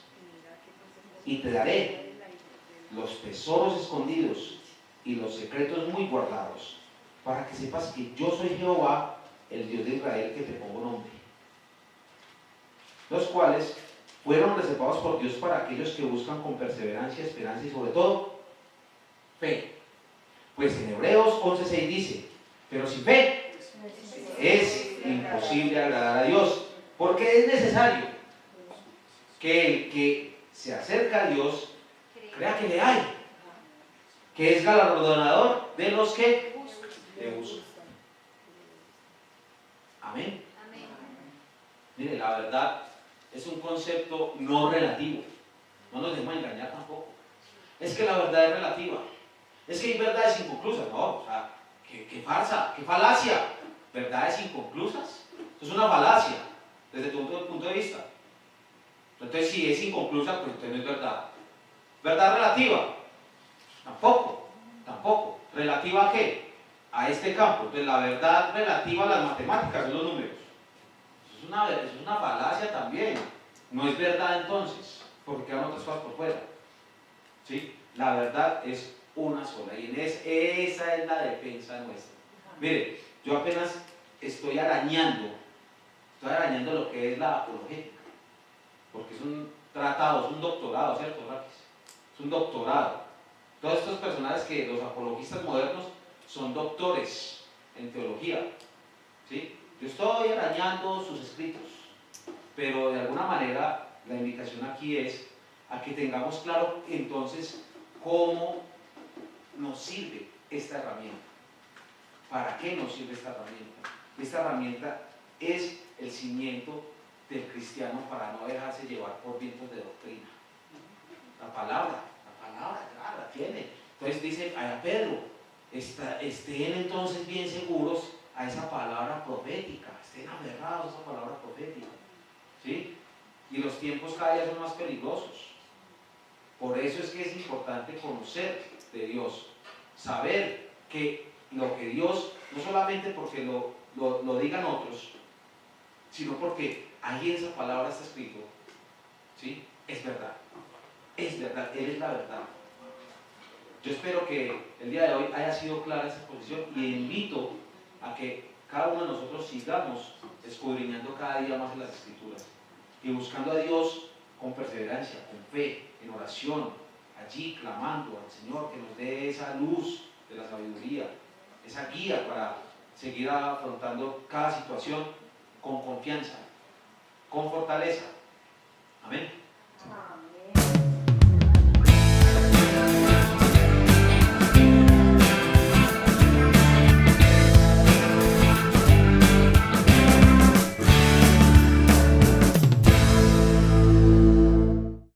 Y te daré los tesoros escondidos y los secretos muy guardados, para que sepas que yo soy Jehová, el Dios de Israel, que te pongo nombre. Los cuales fueron reservados por Dios para aquellos que buscan con perseverancia, esperanza y sobre todo fe. Pues en Hebreos 11:6 dice: pero sin fe es imposible agradar a Dios, porque es necesario que el que se acerca a Dios crea que le hay, que es galardonador de los que le buscan. Amén. Mire, la verdad es un concepto no relativo. No nos dejemos engañar tampoco. Es que la verdad es relativa. Es que hay verdades inconclusas. No, o sea, qué farsa, qué falacia. ¿Verdades inconclusas? Eso es una falacia desde tu punto de vista. Entonces, si es inconclusa, pues entonces no es verdad. ¿Verdad relativa? Tampoco. ¿Relativa a qué? A este campo. Entonces, la verdad relativa a las matemáticas son los números. Eso es una falacia también. No es verdad entonces, porque quedan otras cosas por fuera. ¿Sí? La verdad es una sola y esa es la defensa nuestra. Mire, yo apenas estoy arañando lo que es la apologética, porque es un tratado, es un doctorado, ¿cierto, Raquis? Es un doctorado. Todos estos personajes que los apologistas modernos son doctores en teología, ¿sí? Yo estoy arañando sus escritos, pero de alguna manera la invitación aquí es a que tengamos claro entonces cómo nos sirve esta herramienta. ¿Para qué nos sirve esta herramienta? Esta herramienta es el cimiento del cristiano para no dejarse llevar por vientos de doctrina. La palabra, claro, la tiene. Entonces dice a Pedro, estén entonces bien seguros a esa palabra profética, estén aferrados a esa palabra profética, ¿sí? Y los tiempos cada día son más peligrosos. Por eso es que es importante conocer de Dios, saber que lo que Dios, no solamente porque lo digan otros, sino porque ahí en esa palabra está escrito, ¿sí? Es verdad, Él es la verdad. Yo espero que el día de hoy haya sido clara esa posición y invito a que cada uno de nosotros sigamos escudriñando cada día más en las Escrituras y buscando a Dios con perseverancia, con fe, en oración, allí clamando al Señor que nos dé esa luz de la sabiduría, esa guía para seguir afrontando cada situación con confianza, con fortaleza. Amén.